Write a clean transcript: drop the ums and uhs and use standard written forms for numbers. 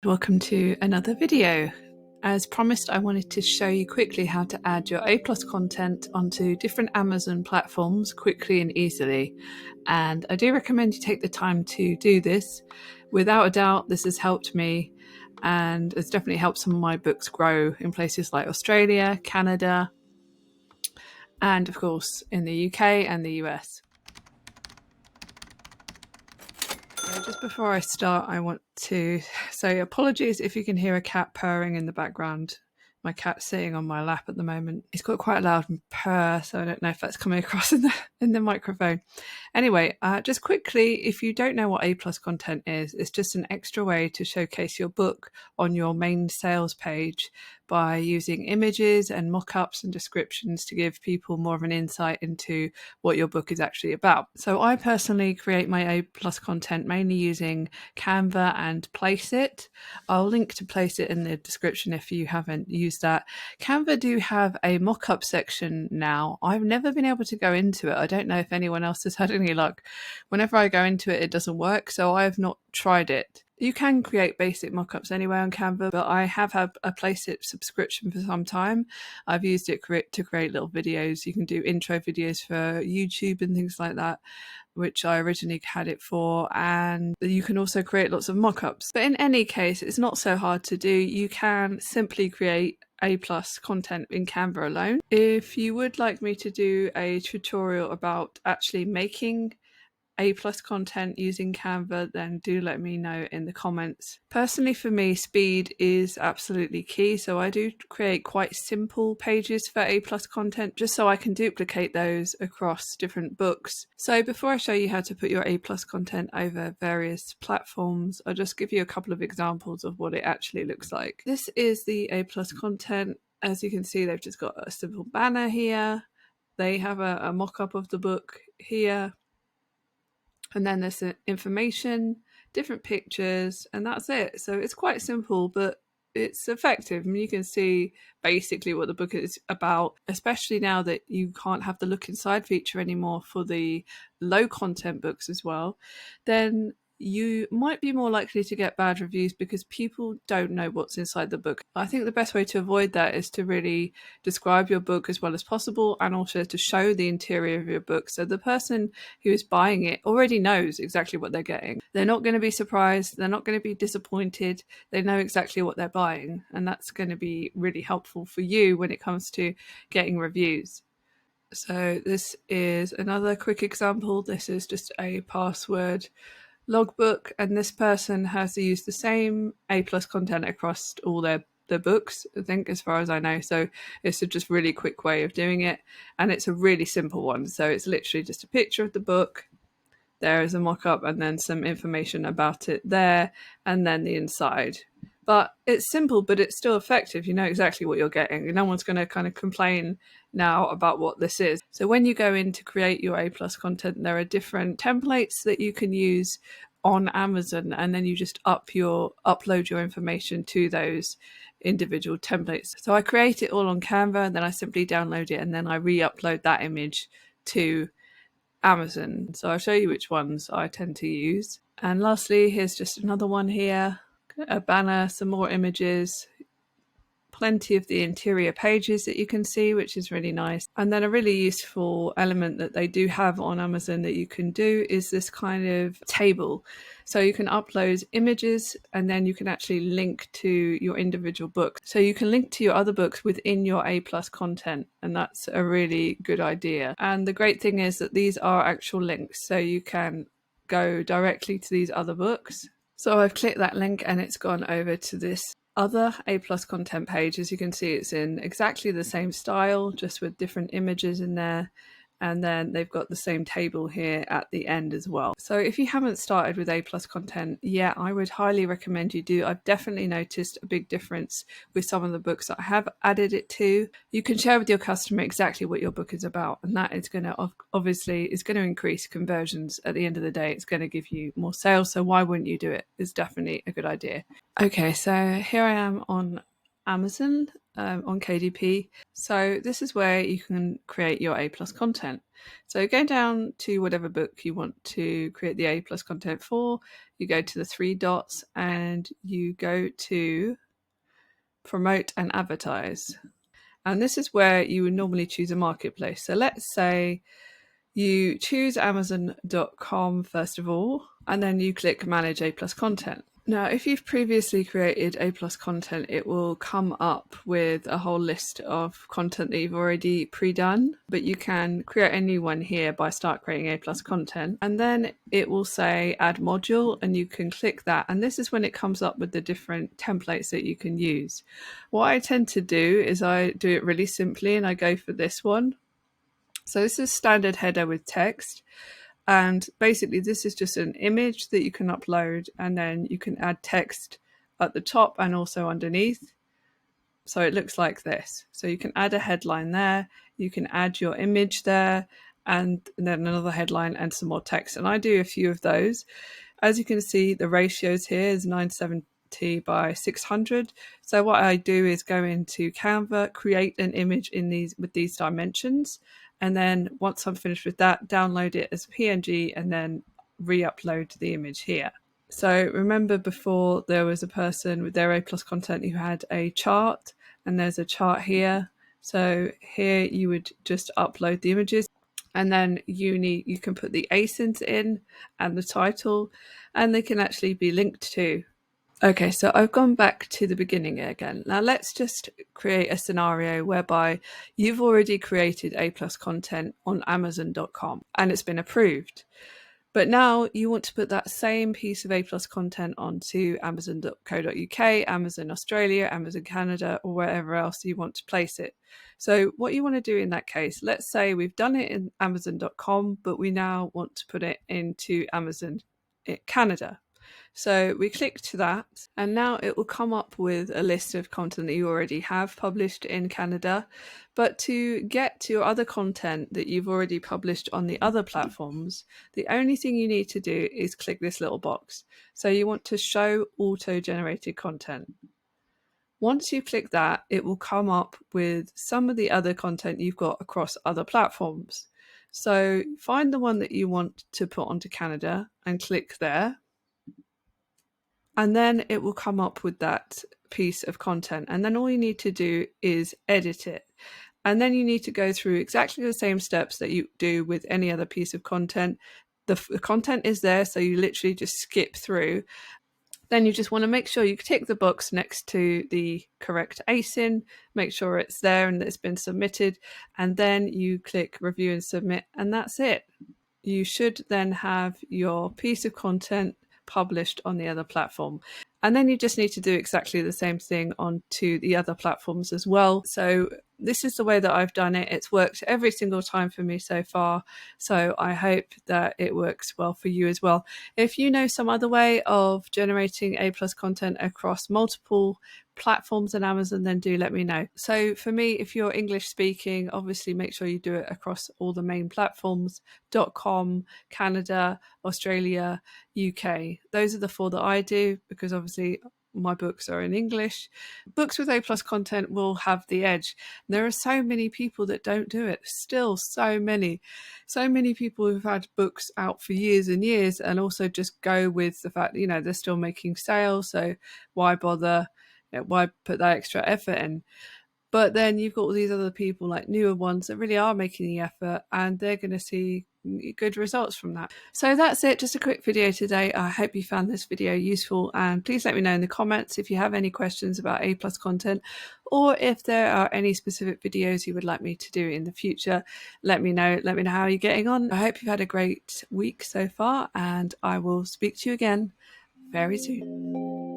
welcome to another video. As promised, I wanted to show you quickly how to add your A+ content onto different Amazon platforms quickly and easily. And I do recommend you take the time to do this. Without a doubt, this has helped me and it's definitely helped some of my books grow in places like Australia, Canada, and of course in the UK and the US. Just before I start, I want to say apologies if you can hear a cat purring in the background. My cat's sitting on my lap at the moment. He's got quite a loud purr, so I don't know if that's coming across in the microphone. Anyway, just quickly, if you don't know what A+ content is, it's just an extra way to showcase your book on your main sales page by using images and mock-ups and descriptions to give people more of an insight into what your book is actually about. So I personally create my A+ content mainly using CANVA and Placeit. I'll link to Placeit in the description if you haven't used that. CANVA do have a mock-up section now. I've never been able to go into it. I don't know if anyone else has had any luck. Whenever I go into it, it doesn't work, so I have not tried it. You can create basic mockups anyway on Canva, but I have had a Placeit subscription for some time. I've used it to create little videos. You can do intro videos for YouTube and things like that, which I originally had it for, and you can also create lots of mockups. But in any case, it's not so hard to do. You can simply create A+ content in Canva alone. If you would like me to do a tutorial about actually making A+ content using Canva, then do let me know in the comments. Personally, for me, speed is absolutely key, so I do create quite simple pages for A+ content just so I can duplicate those across different books. So before I show you how to put your A+ content over various platforms, I'll just give you a couple of examples of what it actually looks like. This is the A+ content. As you can see, they've just got a simple banner here. They have a mock-up of the book here. And then there's information, different pictures, and that's it. So it's quite simple, but it's effective. I mean, you can see basically what the book is about, especially now that you can't have the look inside feature anymore for the low content books as well. Then you might be more likely to get bad reviews because people don't know what's inside the book. I think the best way to avoid that is to really describe your book as well as possible, and also to show the interior of your book so the person who is buying it already knows exactly what they're getting. They're not going to be surprised, they're not going to be disappointed, they know exactly what they're buying, and that's going to be really helpful for you when it comes to getting reviews. So this is another quick example. This is just a password logbook, and this person has used the same A+ content across all their books, I think, as far as I know. So it's a just really quick way of doing it, and it's a really simple one. So it's literally just a picture of the book, there is a mock-up, and then some information about it there, and then the inside. But it's simple, but it's still effective. You know exactly what you're getting, and no one's going to kind of complain now about what this is. So when you go in to create your A+ content, there are different templates that you can use on Amazon, and then you just upload your information to those individual templates. So I create it all on Canva, then I simply download it, and then I re-upload that image to Amazon. So I'll show you which ones I tend to use. And lastly, here's just another one here, a banner, some more images, plenty of the interior pages that you can see, which is really nice. And then a really useful element that they do have on Amazon that you can do is this kind of table. So you can upload images, and then you can actually link to your individual books. So you can link to your other books within your A+ content, and that's a really good idea. And the great thing is that these are actual links, so you can go directly to these other books. So I've clicked that link and it's gone over to this other A+ content page. As you can see, it's in exactly the same style, just with different images in there. And then they've got the same table here at the end as well. So if you haven't started with A+ content yet, I would highly recommend you do. I've definitely noticed a big difference with some of the books that I have added it to. You can share with your customer exactly what your book is about, and that is going to obviously is going to increase conversions. At the end of the day, it's going to give you more sales. So why wouldn't you do it? It's definitely a good idea. Okay, so here I am on Amazon, on KDP. So this is where you can create your A+ content. So go down to whatever book you want to create the A+ content for. You go to the three dots and you go to promote and advertise. And this is where you would normally choose a marketplace. So let's say you choose Amazon.com first of all, and then you click manage A+ content. Now, if you've previously created A+ content, it will come up with a whole list of content that you've already pre-done, but you can create a new one here by start creating A+ content. And then it will say add module, and you can click that. And this is when it comes up with the different templates that you can use. What I tend to do is I do it really simply, and I go for this one. So this is standard header with text. And basically this is just an image that you can upload, and then you can add text at the top and also underneath. So it looks like this. So you can add a headline there, you can add your image there, and then another headline and some more text. And I do a few of those. As you can see, the ratios here is 970 by 600. So what I do is go into Canva, create an image in these with these dimensions, and then once I'm finished with that, download it as PNG and then re-upload the image here. So remember before there was a person with their A+ content who had a chart, and there's a chart here. So here you would just upload the images, and then you can put the ASINs in and the title, and they can actually be linked to. Okay, so I've gone back to the beginning again. Now let's just create a scenario whereby you've already created A+ content on Amazon.com and it's been approved. But now you want to put that same piece of A+ content onto Amazon.co.uk, Amazon Australia, Amazon Canada, or wherever else you want to place it. So what you want to do in that case, let's say we've done it in Amazon.com, but we now want to put it into Amazon Canada. So we click to that, and now it will come up with a list of content that you already have published in Canada. But to get to your other content that you've already published on the other platforms, the only thing you need to do is click this little box. So you want to show auto-generated content. Once you click that, it will come up with some of the other content you've got across other platforms. So find the one that you want to put onto Canada and click there. And then it will come up with that piece of content. And then all you need to do is edit it. And then you need to go through exactly the same steps that you do with any other piece of content. The content is there, so you literally just skip through. Then you just want to make sure you tick the box next to the correct ASIN, make sure it's there and that it's been submitted, and then you click review and submit, and that's it. You should then have your piece of content published on the other platform. And then you just need to do exactly the same thing onto the other platforms as well. So this is the way that I've done it. It's worked every single time for me so far. So I hope that it works well for you as well. If you know some other way of generating A+ content across multiple platforms on Amazon, then do let me know. So for me, if you're English speaking, obviously make sure you do it across all the main platforms: .com, Canada, Australia, UK. Those are the 4 that I do, because obviously my books are in English. Books with A+ content will have the edge. There are so many people that don't do it. Still so many people who've had books out for years and years, and also just go with the fact that, they're still making sales. So why bother? Why put that extra effort in? But then you've got all these other people, like newer ones, that really are making the effort, and they're going to see good results from that. So that's it, just a quick video today. I hope you found this video useful, and please let me know in the comments if you have any questions about A+ content, or if there are any specific videos you would like me to do in the future. Let me know how you're getting on. I hope you've had a great week so far, and I will speak to you again very soon.